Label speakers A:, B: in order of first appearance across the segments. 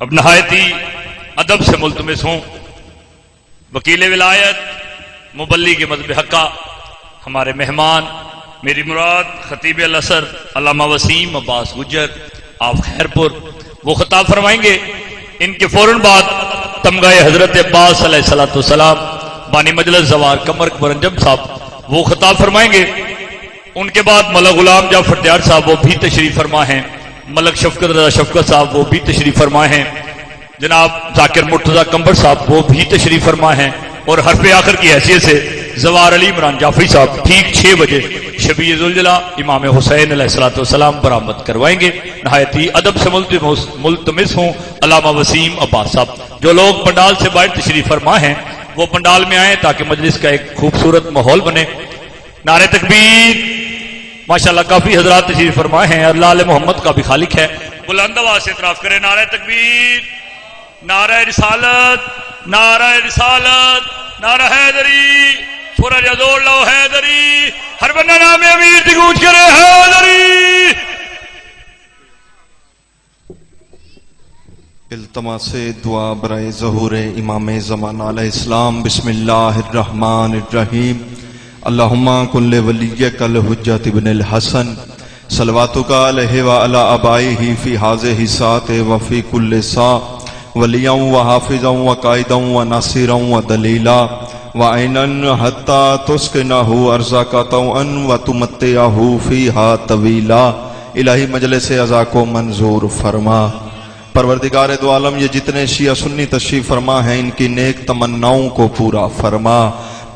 A: اب نہایت ہی ادب سے ملتمس ہوں وکیل ولایت مبلغ مذہب حقہ ہمارے مہمان میری مراد خطیب الازہر علامہ وسیم عباس گجر آپ خیر پور وہ خطاب فرمائیں گے. ان کے فوراً بعد تمغہ حضرت عباس علیہ السلام بانی مجلس زوار قمر اکبر انجم صاحب وہ خطاب فرمائیں گے. ان کے بعد ملک غلام جعفر دیار صاحب وہ بھی تشریف فرما ہیں. ملک شفقت رضا شفقت صاحب وہ بھی تشریف فرما ہیں. جناب ذاکر مرتضی کمبر صاحب وہ بھی تشریف فرما ہیں. اور حرف آخر کی حیثیت سے زوار علی عمران جعفری صاحب ٹھیک 6 بجے شبیہ ذوالجلال امام حسین علیہ السلام برآمد کروائیں گے. نہایت ہی ادب سے ملتمس ہوں علامہ وسیم عباس صاحب. جو لوگ پنڈال سے باہر تشریف فرما ہیں وہ پنڈال میں آئیں تاکہ مجلس کا ایک خوبصورت ماحول بنے. نعرہ تکبیر. ماشاءاللہ کافی حضرات تشریف فرما ہیں. اللہ علیہ محمد کا بھی خالق ہے. بلند آواز سے اعتراف کریں. نعرہ تکبیر، نعرہ رسالت، نعرہ رسالت، نعرہ حیدری. سورج ازور لو حیدری. ہر بندہ نام امیر کی گونج کرے حیدری.
B: التماس دعا برائے ظہور امام زمان علیہ السلام. بسم اللہ الرحمن الرحیم. اللہم کل ولیک الحجت ابن الحسن صلواتک علیہ وعلی آبائہ فی ہذہ الساعۃ وفی کل ساعۃ ولیاں وحافظا وقائدا وناصرا ودلیلا وعینا حتی تسکنہ ارضاک طوعا وتمتعہ فیہا طویلا. الہی مجلس عزا کو منظور فرما. پروردگار دو عالم یہ جتنے شیعہ سنی تشریف فرما ہیں ان کی نیک تمناؤں کو پورا فرما.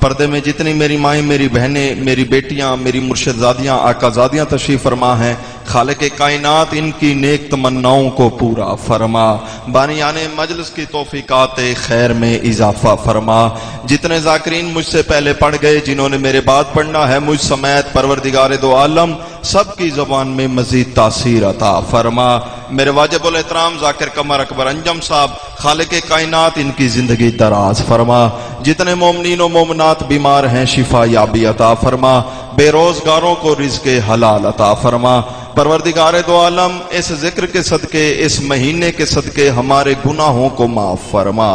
B: پردے میں جتنی میری مائیں، میری بہنیں، میری بیٹیاں، میری مرشد زادیاں، آقا زادیاں تشریف فرما ہیں، خالق کائنات ان کی نیک تمناؤں کو پورا فرما. بانیان مجلس کی توفیقات خیر میں اضافہ فرما. جتنے ذاکرین مجھ سے پہلے پڑھ گئے، جنہوں نے میرے بعد پڑھنا ہے، مجھ سمیت پروردگار دو عالم سب کی زبان میں مزید تاثیر عطا فرما. میرے واجب الاحترام ذاکر قمر اکبر انجم صاحب، خالق کائنات ان کی زندگی دراز فرما. جتنے مومنین و مومنات بیمار ہیں شفا یابی عطا فرما. بے روزگاروں کو رزق حلال عطا فرما. پروردگار دو عالم اس ذکر کے صدقے، اس مہینے کے صدقے ہمارے گناہوں کو معاف فرما.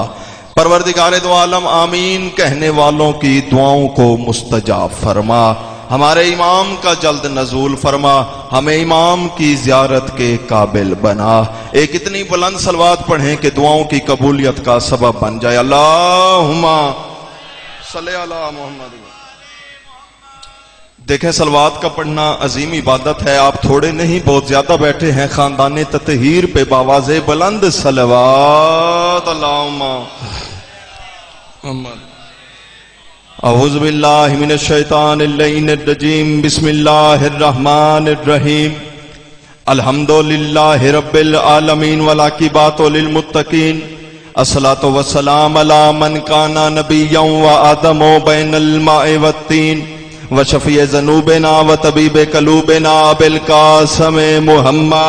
B: پروردگار دو عالم آمین کہنے والوں کی دعاؤں کو مستجاب فرما. ہمارے امام کا جلد نزول فرما. ہمیں امام کی زیارت کے قابل بنا. ایک اتنی بلند صلوات پڑھیں کہ دعاؤں کی قبولیت کا سبب بن جائے. اللہم صلی علی محمد. دیکھیں صلوات کا پڑھنا عظیم عبادت ہے. آپ تھوڑے نہیں بہت زیادہ بیٹھے ہیں. خاندان تطہیر پہ باواز بلند صلوات. اللہم محمد. اعوذ باللہ من الشیطان اللعین الرجیم. بسم اللہ الرحمن الرحیم. الحمدللہ رب العالمین والعاقبۃ للمتقین. الصلاۃ والسلام علی من کان نبیا وآدم بین الماء والطین وشفیع ذنوبنا وطبیب قلوبنا ابی القاسم محمد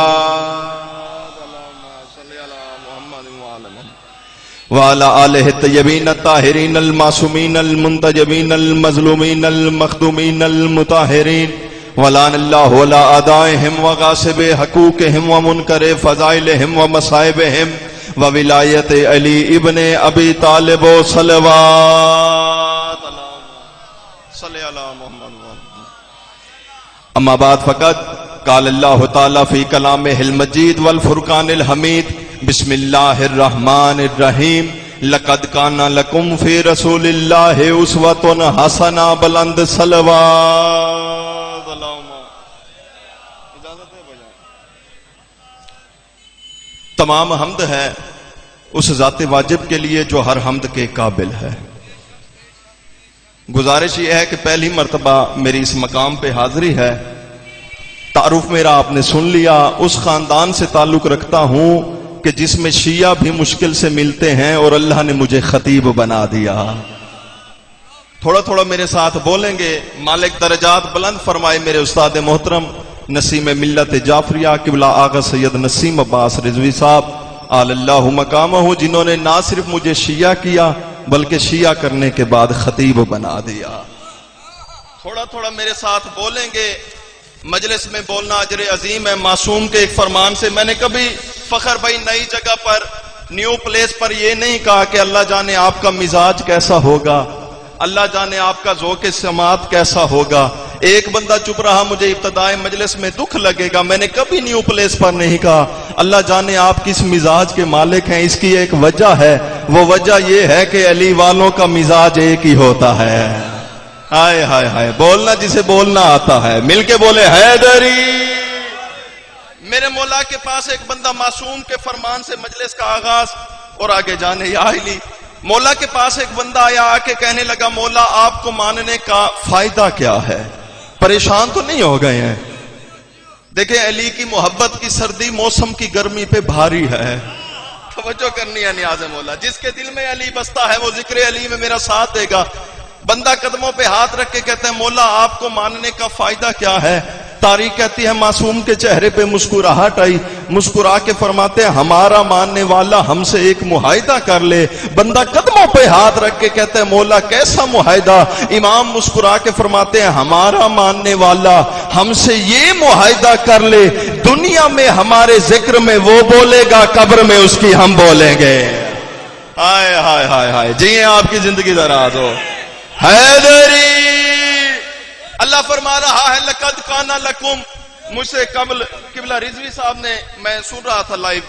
B: وعلى آلہ الطیبین الطاہرین المعصومین المنتجبین المظلومین المخدومین المطہرین ولعن اللہ علی اعدائہم وغاصب حقوقہم ومنکر فضائلہم ومصائبہم وولایت علی ابن ابی طالب صلوات. صلی علی محمد. اما بعد فقط قال اللہ تعالی فی کلامہ المجید والفرقان الحمید. بسم اللہ الرحمن الرحیم. لقد کان لکم فی رسول اللہ اسوۃ حسنہ. بلند صلوات. تمام حمد ہے اس ذات واجب کے لیے جو ہر حمد کے قابل ہے. گزارش یہ ہے کہ پہلی مرتبہ میری اس مقام پہ حاضری ہے. تعارف میرا آپ نے سن لیا. اس خاندان سے تعلق رکھتا ہوں کہ جس میں شیعہ بھی مشکل سے ملتے ہیں اور اللہ نے مجھے خطیب بنا دیا. تھوڑا تھوڑا میرے ساتھ بولیں گے. مالک درجات بلند فرمائے میرے استاد محترم نسیم ملت جعفریہ قبلہ آغا سید نسیم عباس رضوی صاحب آل اللہ مقامہ، جنہوں نے نہ صرف مجھے شیعہ کیا بلکہ شیعہ کرنے کے بعد خطیب بنا دیا. تھوڑا تھوڑا میرے ساتھ بولیں گے. مجلس میں بولنا اجر عظیم ہے. معصوم کے ایک فرمان سے میں نے کبھی فخر بھائی نئی جگہ پر نیو پلیس پر یہ نہیں کہا کہ اللہ جانے آپ کا مزاج کیسا ہوگا، اللہ جانے آپ کا ذوق سماعت کیسا ہوگا۔ ایک بندہ چپ رہا، مجھے ابتدائے مجلس میں دکھ لگے گا، میں نے کبھی نیو پلیس پر نہیں کہا اللہ جانے آپ کس مزاج کے مالک ہیں۔ اس کی ایک وجہ ہے، وہ وجہ یہ ہے کہ علی والوں کا مزاج ایک ہی ہوتا ہے۔ ہائے ہائے ہائے، بولنا جسے بولنا آتا ہے، مل کے بولے حیدری۔ میرے مولا کے پاس ایک بندہ معصوم کے فرمان سے مجلس کا آغاز اور آگے جانے یا علی، مولا کے پاس ایک بندہ آیا، آ کے کہنے لگا مولا آپ کو ماننے کا فائدہ کیا ہے؟ پریشان تو نہیں ہو گئے ہیں؟ دیکھیں علی کی محبت کی سردی موسم کی گرمی پہ بھاری ہے، توجہ کرنی ہے نیاز مولا۔ جس کے دل میں علی بستا ہے وہ ذکر علی میں میرا ساتھ دے گا۔ بندہ قدموں پہ ہاتھ رکھ کے کہتے ہیں مولا آپ کو ماننے کا فائدہ کیا ہے؟ تاریخ کہتی ہے معصوم کے چہرے پہ مسکراہٹ آئی، مسکرا کے فرماتے ہیں ہمارا ماننے والا ہم سے ایک معاہدہ کر لے۔ بندہ قدموں پہ ہاتھ رکھ کے کہتے ہیں مولا کیسا معاہدہ؟ امام مسکرا کے فرماتے ہیں ہمارا ماننے والا ہم سے یہ معاہدہ کر لے، دنیا میں ہمارے ذکر میں وہ بولے گا، قبر میں اس کی ہم بولیں گے۔ ہائے ہائے ہائے ہائے، جی آپ کی زندگی دراز ہو۔ حیدری اللہ فرما رہا ہے لقد کان لکم، مجھ سے قبل قبلہ رضوی صاحب نے، میں سن رہا تھا لائیو،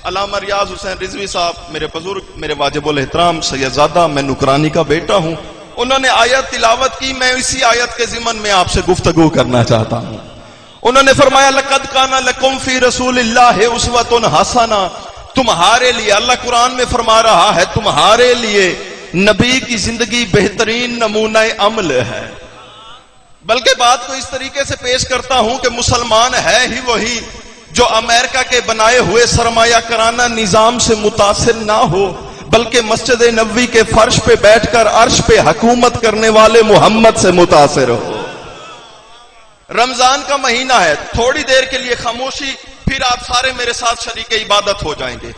B: علامہ ریاض حسین رضوی صاحب میرے بزرگ، میرے واجب الاحترام سیدزادہ، میں نکرانی کا بیٹا ہوں، انہوں نے آیت تلاوت کی، میں اسی آیت کے ضمن میں آپ سے گفتگو کرنا چاہتا ہوں۔ انہوں نے فرمایا لقد کان لکم فی رسول اللہ اسوۃ حسنہ، تمہارے لیے، اللہ قرآن میں فرما رہا ہے تمہارے لیے نبی کی زندگی بہترین نمونہ عمل ہے۔ بلکہ بات کو اس طریقے سے پیش کرتا ہوں کہ مسلمان ہے ہی وہی جو امریکہ کے بنائے ہوئے سرمایہ کارانہ نظام سے متاثر نہ ہو، بلکہ مسجد نبوی کے فرش پہ بیٹھ کر عرش پہ حکومت کرنے والے محمد سے متاثر ہو۔ رمضان کا مہینہ ہے، تھوڑی دیر کے لیے خاموشی، پھر آپ سارے میرے ساتھ شریک عبادت ہو جائیں گے۔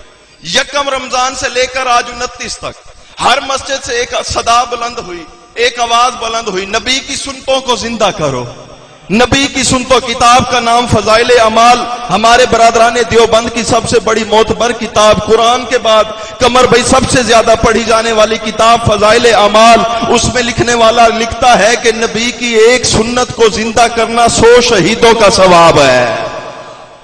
B: یکم رمضان سے لے کر آج 29 تک ہر مسجد سے ایک صدا بلند ہوئی، ایک آواز بلند ہوئی، نبی کی سنتوں کو زندہ کرو، نبی کی سنتوں۔ کتاب کا نام فضائل اعمال، ہمارے برادران دیوبند کی سب سے بڑی معتبر کتاب، قرآن کے بعد قمر بھائی سب سے زیادہ پڑھی جانے والی کتاب فضائل اعمال۔ اس میں لکھنے والا لکھتا ہے کہ نبی کی ایک سنت کو زندہ کرنا 100 شہیدوں کا ثواب ہے۔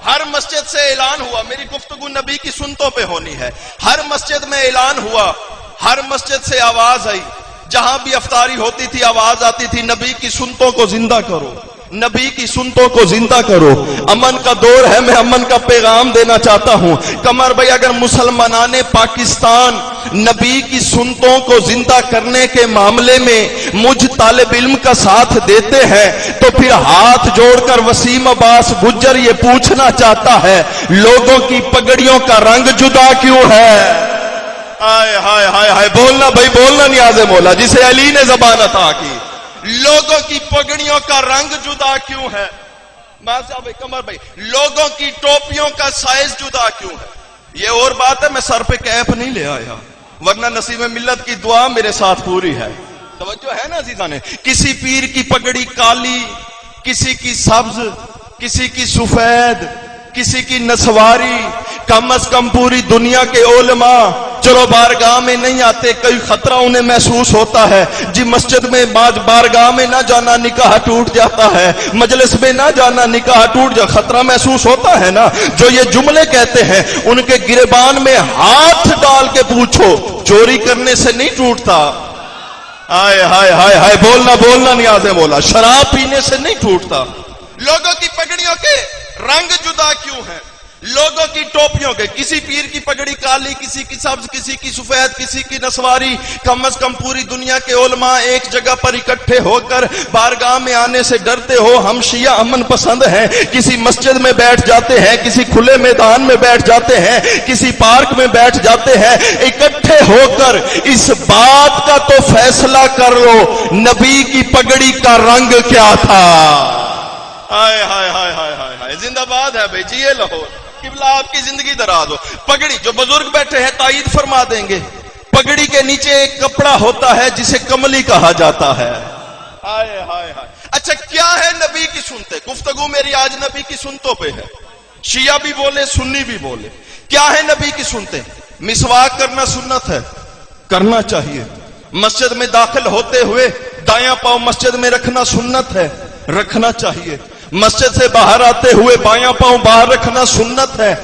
B: ہر مسجد سے اعلان ہوا، میری گفتگو نبی کی سنتوں پہ ہونی ہے، ہر مسجد میں اعلان ہوا، ہر مسجد سے آواز آئی، جہاں بھی افطاری ہوتی تھی آواز آتی تھی نبی کی سنتوں کو زندہ کرو، نبی کی سنتوں کو زندہ کرو۔ امن کا دور ہے، میں امن کا پیغام دینا چاہتا ہوں۔ قمر بھائی اگر مسلمانان پاکستان نبی کی سنتوں کو زندہ کرنے کے معاملے میں مجھ طالب علم کا ساتھ دیتے ہیں تو پھر ہاتھ جوڑ کر وسیم عباس گجر یہ پوچھنا چاہتا ہے لوگوں کی پگڑیوں کا رنگ جدا کیوں ہے؟ ہائے ہائے ہائے ہائے، بولنا بھائی بولنا نیاز مولا، جسے علی نے زبان عطا کی، لوگوں کی پگڑیوں کا رنگ جدا کیوں ہے؟ قمر بھائی لوگوں کی ٹوپیوں کا سائز جدا کیوں ہے؟ یہ اور بات ہے، میں سر پہ کیپ نہیں لے آیا، ورنہ نصیب ملت کی دعا میرے ساتھ پوری ہے۔ توجہ ہے نا عزیزانے؟ کسی پیر کی پگڑی کالی، کسی کی سبز، کسی کی سفید، کسی کی نسواری، کم از کم پوری دنیا کے علماء چلو بارگاہ میں نہیں آتے، کوئی خطرہ انہیں محسوس ہوتا ہے، جی مسجد میں بارگاہ میں نہ جانا نکاح ٹوٹ جاتا ہے، مجلس میں نہ جانا نکاح ٹوٹ جا، خطرہ محسوس ہوتا ہے نا؟ جو یہ جملے کہتے ہیں ان کے گریبان میں ہاتھ ڈال کے پوچھو، چوری کرنے سے نہیں ٹوٹتا، ہائے ہائے ہائے ہائے، بولنا بولنا نیاز مولا، شراب پینے سے نہیں ٹوٹتا۔ لوگوں کی پگڑیوں کے رنگ جدا کیوں ہیں؟ لوگوں کی ٹوپیوں کے، کسی پیر کی پگڑی کالی، کسی کی سبز، کسی کی سفید، کسی کی نسواری، کم از کم پوری دنیا کے علماء ایک جگہ پر اکٹھے ہو کر بارگاہ میں آنے سے ڈرتے ہو۔ ہم شیعہ امن پسند ہیں، کسی مسجد میں بیٹھ جاتے ہیں، کسی کھلے میدان میں بیٹھ جاتے ہیں، کسی پارک میں بیٹھ جاتے ہیں، اکٹھے ہو کر اس بات کا تو فیصلہ کر لو نبی کی پگڑی کا رنگ کیا تھا؟ ہائے ہائے ہائے ہائے ہائے، زندہ باد ہے بھائی، جیے لاہور، قبلہ آپ کی زندگی دراز ہو۔ پگڑی، جو بزرگ بیٹھے ہیں تائید فرما دیں گے، پگڑی کے نیچے ایک کپڑا ہوتا ہے جسے کملی کہا جاتا ہے۔ ہائے ہائے ہائے، اچھا کیا ہے نبی کی سنتے؟ گفتگو میری آج نبی کی سنتوں پہ ہے، شیعہ بھی بولے سنی بھی بولے۔ کیا ہے نبی کی سنتے؟ مسواک کرنا سنت ہے، کرنا چاہیے. مسجد میں داخل ہوتے ہوئے دایاں پاؤں مسجد میں رکھنا سنت ہے، رکھنا چاہیے. مسجد سے باہر آتے ہوئے بایاں پاؤں باہر رکھنا سنت ہے،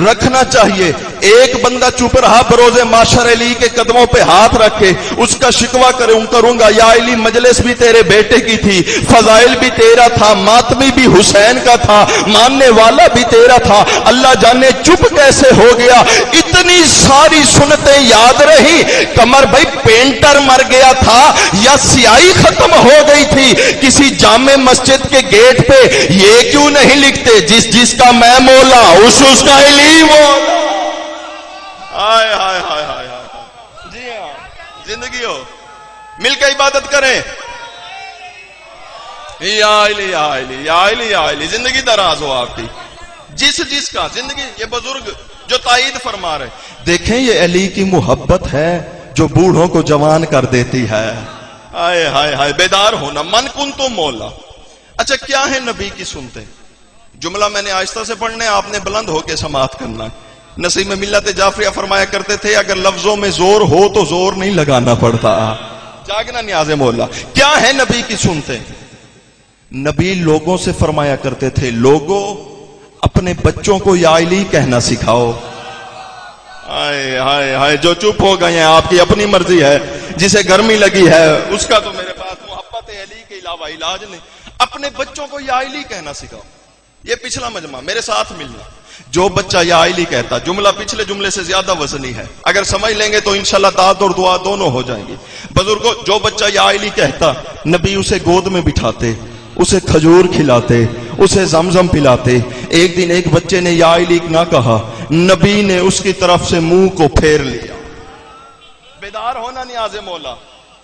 B: رکھنا چاہیے. ایک بندہ چپ رہا بروز معاشر علی کے قدموں پہ ہاتھ رکھ کے اس کا شکوہ کروں گا، یا علی مجلس بھی تیرے بیٹے کی تھی، فضائل بھی تیرا تھا، ماتمی بھی حسین کا تھا، ماننے والا بھی تیرا تھا، اللہ جانے چپ کیسے ہو گیا. اتنی ساری سنتیں یاد رہی. قمر بھائی پینٹر مر گیا تھا یا سیاہی ختم ہو گئی تھی؟ کسی جامع مسجد کے گیٹ پہ یہ کیوں نہیں لکھتے جس کا میں مولا اس کا علی مولا. ہائے ہائے ہائے ہائے ہائے. جی ہاں، زندگی ہو مل کے عبادت کریں. یا علی یا علی یا علی یا علی. زندگی دراز ہو آپ کی، جس کا زندگی. یہ بزرگ جو تائید فرما رہے، دیکھیں یہ علی کی محبت ہے جو بوڑھوں کو جوان کر دیتی ہے. ہائے ہائے ہائے. بیدار ہونا. من کن تو مولا. اچھا کیا ہے نبی کی سنتے؟ جملہ میں نے آہستہ سے پڑھنے، آپ نے بلند ہو کے سماعت کرنا. نسیم ملت جعفریہ فرمایا کرتے تھے اگر لفظوں میں زور ہو تو زور نہیں لگانا پڑتا. جاگنا نیاز مولا. کیا ہے نبی کی سنتے؟ نبی لوگوں سے فرمایا کرتے تھے لوگوں اپنے بچوں کو یا علی کہنا سکھاؤ. ہائے ہائے ہائے. جو چپ ہو گئے ہیں آپ کی اپنی مرضی ہے، جسے گرمی لگی ہے اس کا تو میرے پاس محبت علی کے علاوہ علاج نہیں. اپنے بچوں کو یا علی کہنا سکھاؤ. یہ پچھلا مجمع میرے ساتھ ملنا. جو بچہ یا علی کہتا، جملہ پچھلے جملے سے زیادہ وزنی ہے، اگر سمجھ لیں گے تو انشاءاللہ داد اور دعا دونوں ہو جائیں گی. بزرگوں جو بچہ یا علی کہتا نبی اسے گود میں بٹھاتے، اسے کھجور کھلاتے، اسے زمزم پلاتے. ایک دن ایک بچے نے یا علی نہ کہا، نبی نے اس کی طرف سے منہ کو پھیر لیا. بیدار ہونا نیاز مولا.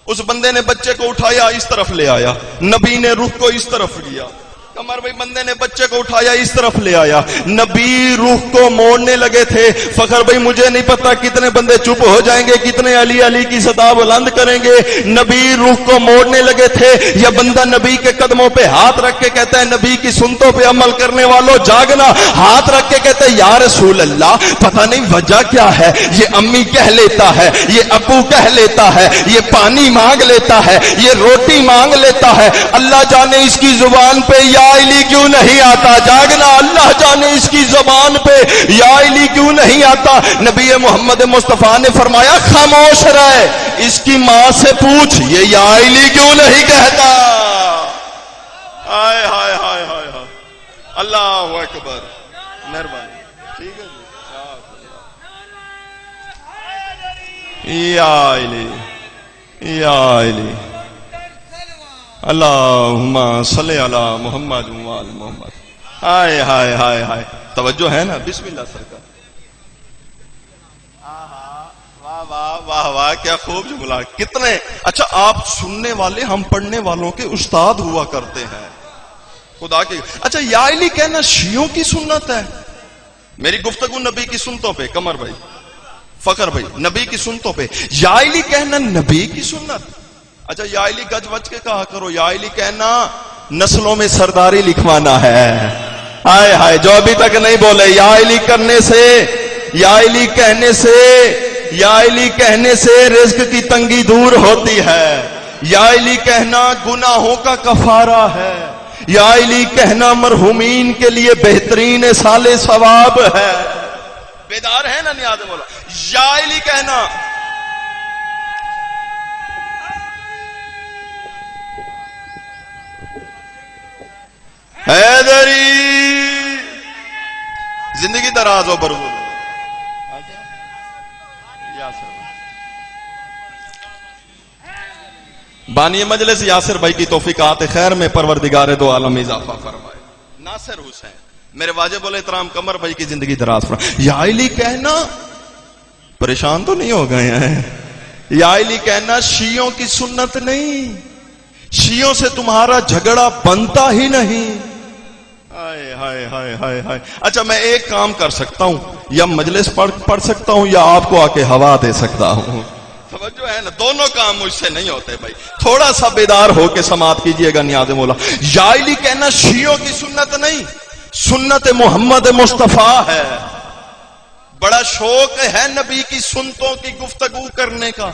B: اس بندے نے بچے کو اٹھایا اس طرف لے آیا، نبی نے رخ کو اس طرف لیا. قمر بھائی بندے نے بچے کو اٹھایا اس طرف لے آیا، نبی روح کو موڑنے لگے تھے. فخر بھائی مجھے نہیں پتا کتنے بندے چپ ہو جائیں گے، کتنے علی علی کی صدا بلند کریں گے. نبی روح کو موڑنے لگے تھے. یہ بندہ نبی کے قدموں پہ ہاتھ رکھ کے کہتا ہے نبی کی سنتوں پہ عمل کرنے والوں جاگنا. ہاتھ رکھ کے کہتا ہے یا رسول اللہ پتہ نہیں وجہ کیا ہے، یہ امی کہہ لیتا ہے، یہ ابو کہہ لیتا ہے، یہ پانی مانگ لیتا ہے، یہ روٹی مانگ لیتا ہے، اللہ جانے اس کی زبان پہ یا علی کیوں نہیں آتا. جاگنا. اللہ جانے اس کی زبان پہ یا علی کیوں نہیں آتا. نبی محمد مصطفیٰ نے فرمایا خاموش رہے، اس کی ماں سے پوچھ یہ یا علی کیوں نہیں کہتا. ہائے ہائے ہائے ہائے ہائے. اللہ اکبر. مہربانی. ٹھیک ہے جی. یا علی یا علی. اللہم صلی علی محمد وآل محمد. ہائے ہائے ہائے ہائے. توجہ ہے نا. بسم اللہ سرکار. واہ واہ واہ واہ کیا خوب جملہ. کتنے اچھا. آپ سننے والے ہم پڑھنے والوں کے استاد ہوا کرتے ہیں خدا کی. اچھا یا علی کہنا شیعوں کی سنت ہے. میری گفتگو نبی کی سنتوں پہ. قمر بھائی فخر بھائی نبی کی سنتوں پہ یا علی کہنا نبی کی سنت. اچھا یا علی گج وج کے کہا کرو. یا علی کہنا نسلوں میں سرداری لکھوانا ہے. ہائے ہائے. جو ابھی تک نہیں بولے یا علی کرنے سے، یا علی کہنے سے، یا علی کہنے سے رزق کی تنگی دور ہوتی ہے. یا علی کہنا گناہوں کا کفارہ ہے. یا علی کہنا مرحومین کے لیے بہترین سال ثواب ہے. بیدار ہے نا نیاز مولا. یا علی کہنا حیدری. زندگی دراز ہو برزو. بانی مجلس یاسر بھائی کی توفیقات خیر میں پروردگار دو عالم اضافہ فرمائے. ناصر حسین میرے واجب الاحترام قمر بھائی کی زندگی دراز فرمائے. یا علی کہنا پریشان تو نہیں ہو گئے ہیں. یا علی کہنا شیعوں کی سنت نہیں، شیعوں سے تمہارا جھگڑا بنتا ہی نہیں. ہائے ہائے ہائے ہائے ہائے. اچھا میں ایک کام کر سکتا ہوں، یا مجلس پڑھ سکتا ہوں یا آپ کو آ کے ہوا دے سکتا ہوں. توجہ ہے نا. دونوں کام مجھ سے نہیں ہوتے بھائی. تھوڑا سا بیدار ہو کے سماعت کیجئے گا نیاز مولا. یا علی کہنا شیعوں کی سنت نہیں، سنت محمد مصطفیٰ ہے. بڑا شوق ہے نبی کی سنتوں کی گفتگو کرنے کا.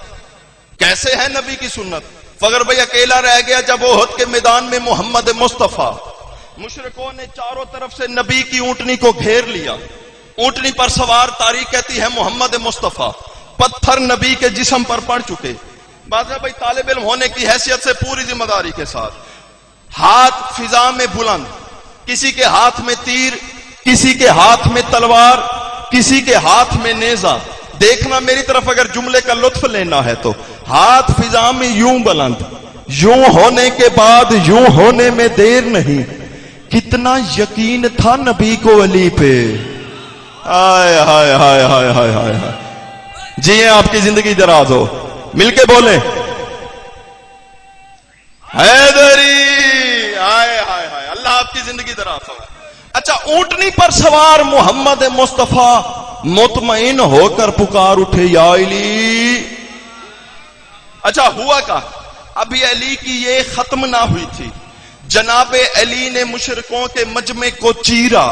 B: کیسے ہے نبی کی سنت؟ فخر بھائی اکیلا رہ گیا جب احد کے میدان میں محمد مصطفیٰ. مشرکوں نے چاروں طرف سے نبی کی اونٹنی کو گھیر لیا. اونٹنی پر سوار تاریخ کہتی ہے محمد مصطفیٰ. پتھر نبی کے جسم پر پڑ چکے. بادشاہ بھائی طالب علم ہونے کی حیثیت سے پوری ذمہ داری کے ساتھ ہاتھ فضا میں بلند، کسی کے ہاتھ میں تیر، کسی کے ہاتھ میں تلوار، کسی کے ہاتھ میں نیزہ. دیکھنا میری طرف اگر جملے کا لطف لینا ہے تو ہاتھ فضا میں یوں بلند، یوں ہونے کے بعد یوں ہونے میں دیر نہیں. کتنا یقین تھا نبی کو علی پہ. ہائے ہائے ہائے ہائے ہائے ہائے ہائے. جی آپ کی زندگی دراز ہو. مل کے بولیں حیدری. ہائے ہائے ہائے. اللہ آپ کی زندگی دراز ہو. اچھا اونٹنی پر سوار محمد مصطفیٰ مطمئن ہو کر پکار اٹھے یا علی. اچھا ہوا کا ابھی علی کی یہ ختم نہ ہوئی تھی. جناب علی نے مشرکوں کے مجمع کو چیرا.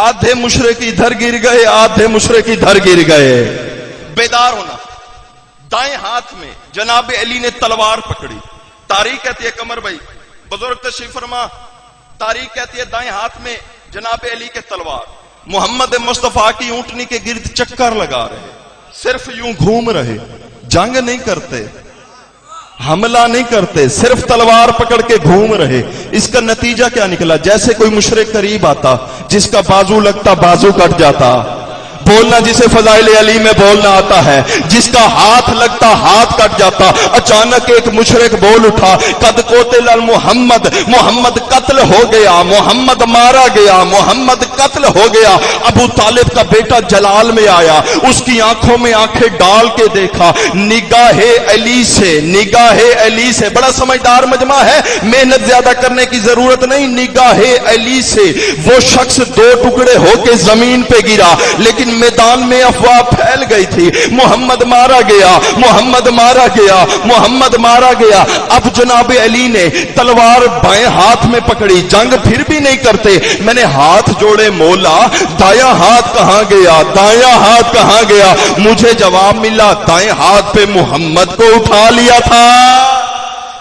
B: آدھے مشرک ادھر گر گئے، آدھے مشرک ادھر گر گئے. بیدار ہونا. دائیں ہاتھ میں جناب علی نے تلوار پکڑی. تاریخ کہتی ہے قمر بھائی بزرگ تشریف فرما، تاریخ کہتی ہے دائیں ہاتھ میں جناب علی کے تلوار. محمد مصطفیٰ کی اونٹنی کے گرد چکر لگا رہے، صرف یوں گھوم رہے. جنگ نہیں کرتے، حملہ نہیں کرتے، صرف تلوار پکڑ کے گھوم رہے. اس کا نتیجہ کیا نکلا؟ جیسے کوئی مشرک قریب آتا، جس کا بازو لگتا بازو کٹ جاتا. بولنا جسے فضائل علی میں بولنا آتا ہے. جس کا ہاتھ لگتا ہاتھ کٹ جاتا. اچانک ایک مشرک بول اٹھا قد قتل محمد، محمد قتل ہو گیا، محمد مارا گیا، محمد قتل ہو گیا. ابو طالب کا بیٹا جلال میں آیا، اس کی آنکھوں میں آنکھیں ڈال کے دیکھا. نگاہ علی سے، نگاہ علی سے. بڑا سمجھدار مجمع ہے، محنت زیادہ کرنے کی ضرورت نہیں. نگاہ علی سے وہ شخص دو ٹکڑے ہو کے زمین پہ گرا. لیکن میدان میں افواہ پھیل گئی تھی محمد مارا گیا، محمد مارا گیا، محمد مارا گیا. اب جناب علی نے تلوار بائیں ہاتھ میں پکڑی. جنگ پھر بھی نہیں کرتے. میں نے ہاتھ جوڑے مولا دایاں ہاتھ کہاں گیا، دایاں ہاتھ کہاں گیا؟ مجھے جواب ملا دائیں ہاتھ پہ محمد کو اٹھا لیا تھا.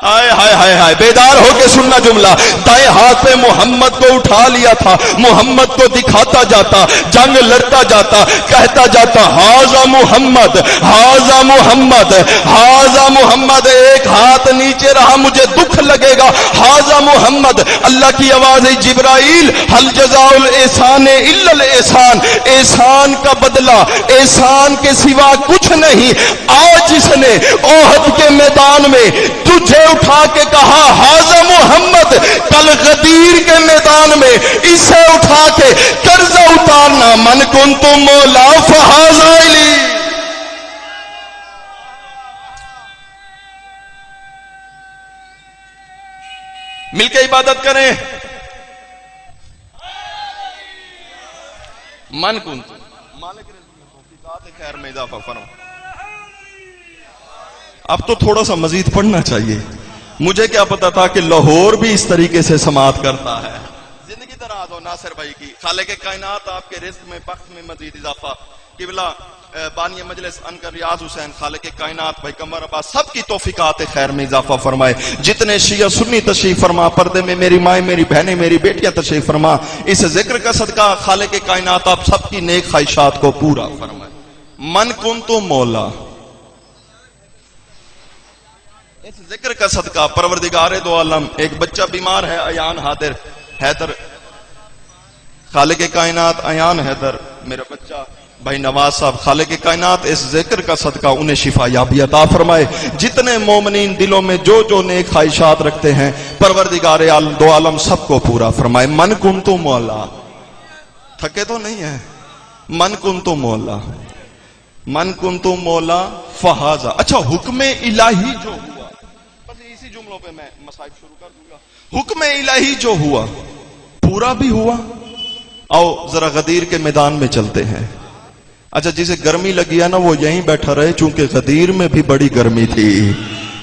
B: ہائے ہائے ہائے ہائے. بیدار ہو کے سننا جملہ. دائیں ہاتھ پہ محمد کو اٹھا لیا تھا. محمد کو دکھاتا جاتا، جنگ لڑتا جاتا، کہتا جاتا ہاذا محمد، ہاذا محمد، ہاذا محمد. ایک ہاتھ نیچے رہا، مجھے دکھ لگے گا. ہاذا محمد. اللہ کی آواز ہے جبرائیل ہل جزاء الاحسان الا الاحسان. احسان کا بدلہ احسان کے سوا کچھ نہیں. آج اس نے احد کے میدان میں تجھے اٹھا کے کہا ہاذا محمد، کل غدیر کے میدان میں اسے اٹھا کے قرضہ اتارنا. من کنت مولا فہذا علی. مل کے عبادت کریں. من کنت مالک رزق خیر میں اضافہ فرما. اب تو تھوڑا سا مزید پڑھنا چاہیے. مجھے کیا پتا تھا کہ لاہور بھی اس طریقے سے سماعت کرتا ہے. زندگی دراز ہو ناصر بھائی کی. خالق کائنات آپ کے رزق میں بخت میں مزید اضافہ. قبلہ بانی مجلس انکر ریاض حسین خالق کائنات بھائی قمر عباس سب کی توفیقات خیر میں اضافہ فرمائے. جتنے شیعہ سنی تشریف فرما، پردے میں میری مائیں، میری بہنیں، میری بیٹیاں تشریف فرما. اس ذکر کا صدقہ خالق کائنات آپ سب کی نیک خواہشات کو پورا فرمائے. من کنتو مولا. اس ذکر کا صدقہ پروردگار دو عالم. ایک بچہ بیمار ہے ایان حاضر حیدر، خالق کائنات ایان حیدر میرا بچہ بھائی نواز صاحب. خالق کائنات اس ذکر کا صدقہ انہیں شفا یابی عطا فرمائے. جتنے مومنین دلوں میں جو جو نیک خواہشات رکھتے ہیں پروردگار دو عالم سب کو پورا فرمائے. من کنتو مولا. تھکے تو نہیں ہے؟ من کنتو مولا، من کنتو مولا فہذا. اچھا حکم الہی جو ہوا، بس اسی جملوں پہ میں مصائب شروع کر دوں گا. حکم الہی جو ہوا پورا بھی ہوا. آؤ ذرا غدیر کے میدان میں چلتے ہیں. اچھا جسے گرمی لگی ہے نا وہ یہیں بیٹھا رہے، چونکہ غدیر میں بھی بڑی گرمی تھی.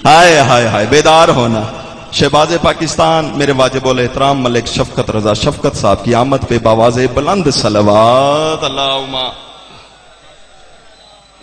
B: ہائے ہائے ہائے. بیدار ہونا. شہباز پاکستان میرے واجب الاحترام ملک شفقت رضا شفقت صاحب کی آمد پہ باواز بلند صلوات اللہم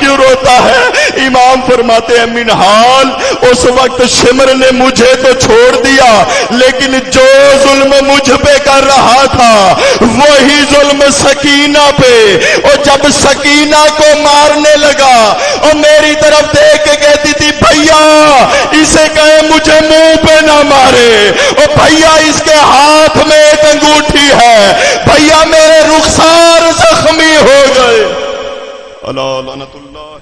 C: کیوں روتا ہے؟ امام فرماتے ہیں منہال اس وقت شمر نے مجھے تو چھوڑ دیا، لیکن جو ظلم مجھ پہ کر رہا تھا وہی ظلم سکینہ پہ، اور جب سکینہ کو مارنے لگا اور میری طرف دیکھ کے کہتی تھی بھیا اسے کہے مجھے منہ پہ نہ مارے، اور بھیا اس کے ہاتھ میں ایک انگوٹھی ہے، بھیا میرے رخسار زخمی ہو گئے۔ اللہ لعنت اللہ